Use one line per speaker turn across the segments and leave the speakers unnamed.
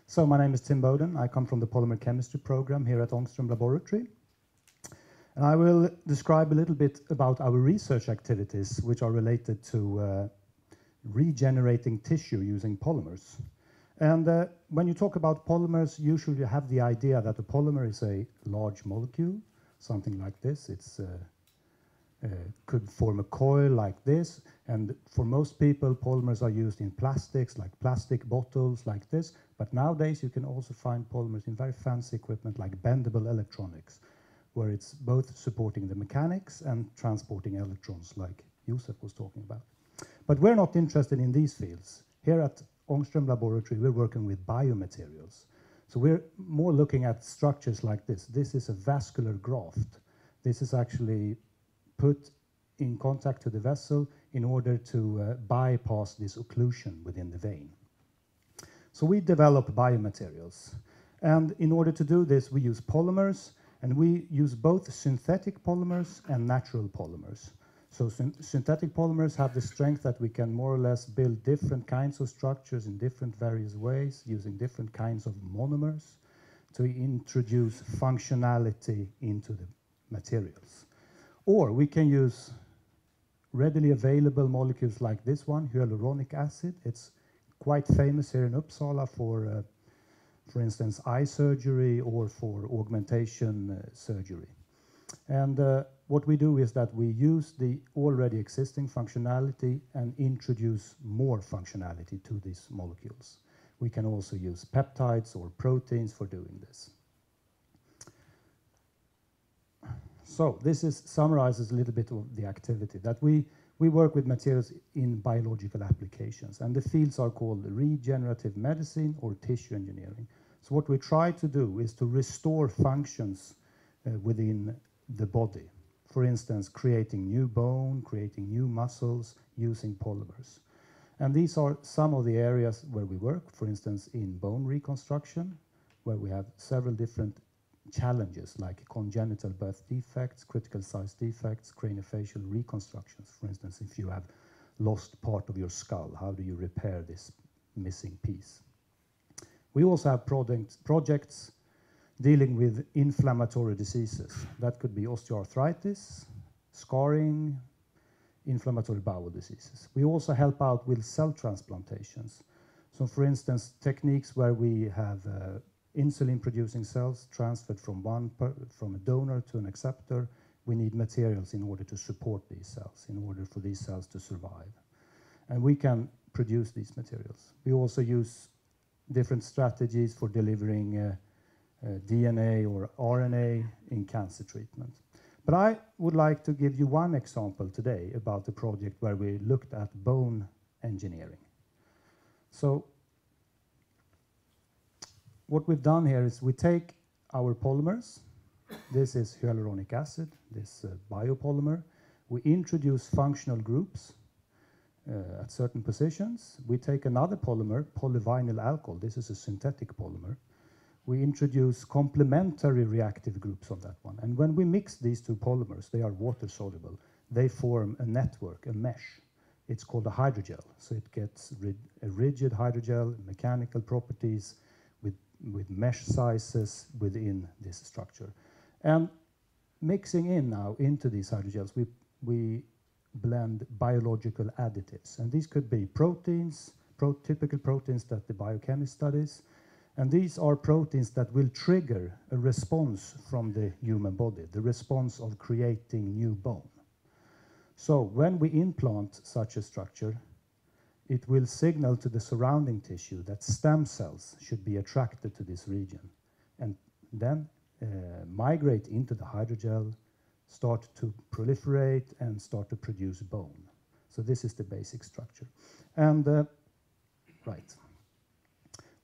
So my name is Tim Bowden. I come from the Polymer Chemistry program here at Ångström Laboratory. And I will describe a little bit about our research activities, which are related to regenerating tissue using polymers. And when you talk about polymers, usually you have the idea that a polymer is a large molecule, something like this. It's could form a coil like this, and for most people polymers are used in plastics, like plastic bottles like this, but nowadays you can also find polymers in very fancy equipment like bendable electronics, where it's both supporting the mechanics and transporting electrons like Josef was talking about. But we're not interested in these fields. Here at Ångström Laboratory we're working with biomaterials, so we're more looking at structures like this. This is a vascular graft. This is actually put in contact to the vessel in order to bypass this occlusion within the vein. So we develop biomaterials. And in order to do this, we use polymers, and we use both synthetic polymers and natural polymers. So synthetic polymers have the strength that we can more or less build different kinds of structures in different various ways, using different kinds of monomers to introduce functionality into the materials. Or we can use readily available molecules like this one, hyaluronic acid. It's quite famous here in Uppsala for instance, eye surgery or for augmentation surgery. And what we do is that we use the already existing functionality and introduce more functionality to these molecules. We can also use peptides or proteins for doing this. So this summarizes a little bit of the activity that we work with materials in biological applications, and the fields are called regenerative medicine or tissue engineering. So what we try to do is to restore functions within the body. For instance, creating new bone, creating new muscles using polymers. And these are some of the areas where we work, for instance, in bone reconstruction, where we have several different challenges like congenital birth defects, critical size defects, craniofacial reconstructions. For instance, if you have lost part of your skull, how do you repair this missing piece? We also have projects dealing with inflammatory diseases. That could be osteoarthritis, scarring, inflammatory bowel diseases. We also help out with cell transplantations. So for instance, techniques where we have insulin-producing cells transferred from a donor to an acceptor. We need materials in order to support these cells, in order for these cells to survive. And we can produce these materials. We also use different strategies for delivering DNA or RNA in cancer treatment. But I would like to give you one example today about a project where we looked at bone engineering. So what we've done here is we take our polymers. This is hyaluronic acid, this biopolymer. We introduce functional groups at certain positions. We take another polymer, polyvinyl alcohol. This is a synthetic polymer. We introduce complementary reactive groups on that one. And when we mix these two polymers, they are water soluble. They form a network, a mesh. It's called a hydrogel. So it gets a rigid hydrogel, mechanical properties, with mesh sizes within this structure. And mixing in now into these hydrogels, we blend biological additives. And these could be proteins, typical proteins that the biochemist studies. And these are proteins that will trigger a response from the human body, the response of creating new bone. So when we implant such a structure, it will signal to the surrounding tissue that stem cells should be attracted to this region and then migrate into the hydrogel, start to proliferate and start to produce bone. So this is the basic structure. And right.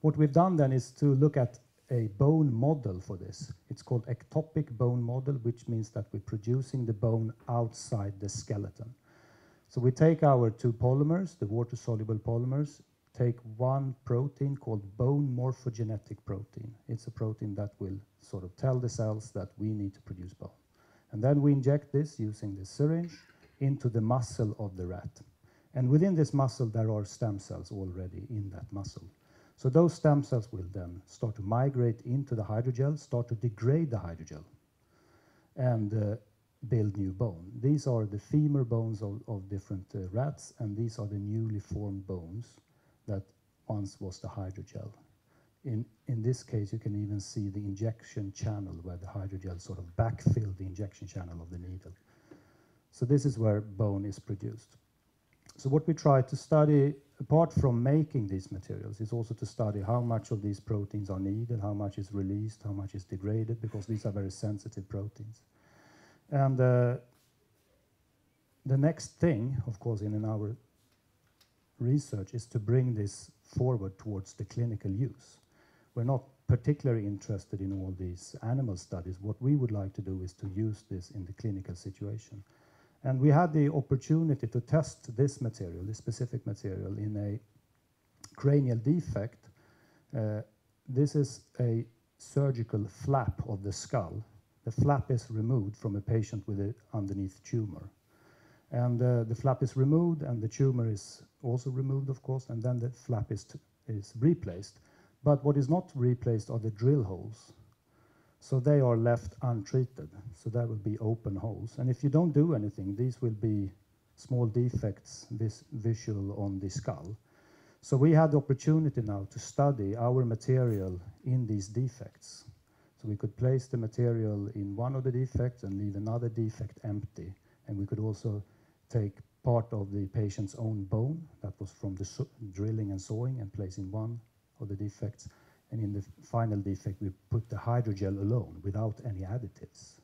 What we've done then is to look at a bone model for this. It's called ectopic bone model, which means that we're producing the bone outside the skeleton. So we take our two polymers, the water-soluble polymers, take one protein called bone morphogenetic protein. It's a protein that will sort of tell the cells that we need to produce bone. And then we inject this using the syringe into the muscle of the rat. And within this muscle, there are stem cells already in that muscle. So those stem cells will then start to migrate into the hydrogel, start to degrade the hydrogel, and build new bone. These are the femur bones of different rats, and these are the newly formed bones that once was the hydrogel. In this case, you can even see the injection channel where the hydrogel sort of backfilled the injection channel of the needle. So this is where bone is produced. So what we try to study, apart from making these materials, is also to study how much of these proteins are needed, how much is released, how much is degraded, because these are very sensitive proteins. And the next thing, of course, in our research is to bring this forward towards the clinical use. We're not particularly interested in all these animal studies. What we would like to do is to use this in the clinical situation. And we had the opportunity to test this material, this specific material, in a cranial defect. This is a surgical flap of the skull. The flap is removed from a patient with an underneath tumor. And the flap is removed, and the tumor is also removed, of course, and then the flap is replaced. But what is not replaced are the drill holes. So they are left untreated. So there will be open holes. And if you don't do anything, these will be small defects visual on the skull. So we had the opportunity now to study our material in these defects. So we could place the material in one of the defects and leave another defect empty. And we could also take part of the patient's own bone that was from the drilling and sawing and place in one of the defects. And in the final defect, we put the hydrogel alone without any additives.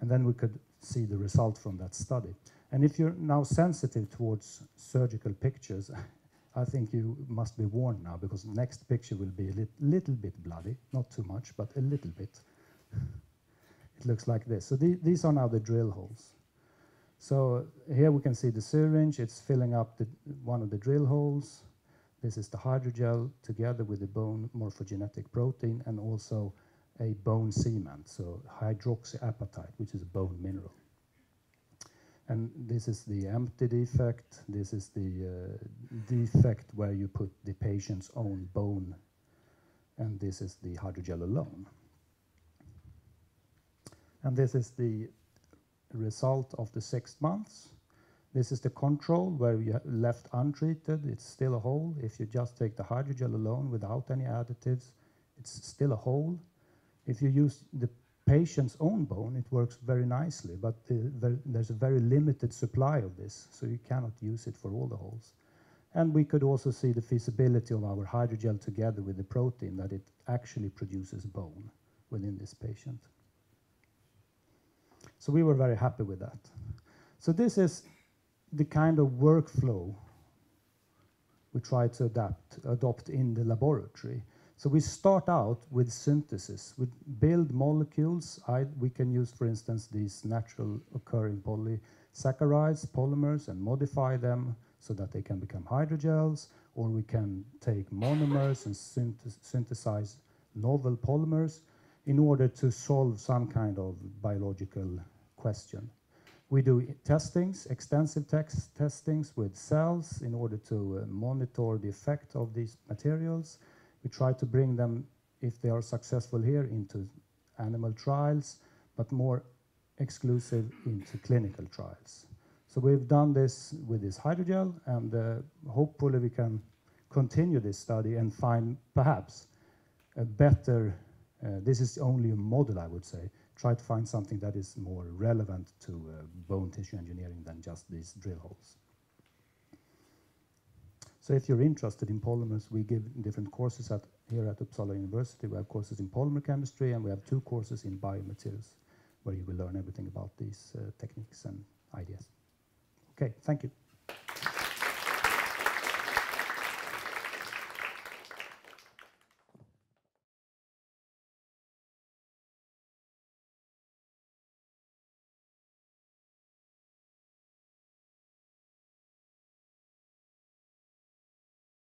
And then we could see the result from that study. And if you're now sensitive towards surgical pictures, I think you must be warned now, because the next picture will be a little bit bloody, not too much, but a little bit. It looks like this. So these are now the drill holes. So here we can see the syringe. It's filling up one of the drill holes. This is the hydrogel together with the bone morphogenetic protein and also a bone cement, so hydroxyapatite, which is a bone mineral. And this is the empty defect. This is the defect where you put the patient's own bone, and this is the hydrogel alone. And this is the result of the 6 months. This is the control where you left untreated. It's still a hole. If you just take the hydrogel alone without any additives, it's still a hole. If you use the patient's own bone, it works very nicely, but there's a very limited supply of this, so you cannot use it for all the holes. And we could also see the feasibility of our hydrogel together with the protein, that it actually produces bone within this patient. So we were very happy with that. So this is the kind of workflow we try to adopt in the laboratory. So we start out with synthesis. We build molecules. We can use, for instance, these natural occurring polysaccharides, polymers, and modify them so that they can become hydrogels, or we can take monomers and synthesize novel polymers in order to solve some kind of biological question. We do testings, extensive testings with cells in order to monitor the effect of these materials. We try to bring them, if they are successful here, into animal trials, but more exclusive into clinical trials. So we've done this with this hydrogel, and hopefully we can continue this study and find perhaps a better, this is only a model, I would say, try to find something that is more relevant to bone tissue engineering than just these drill holes. So if you're interested in polymers, we give different courses here at Uppsala University. We have courses in polymer chemistry, and we have 2 courses in biomaterials, where you will learn everything about these techniques and ideas. Okay, thank you.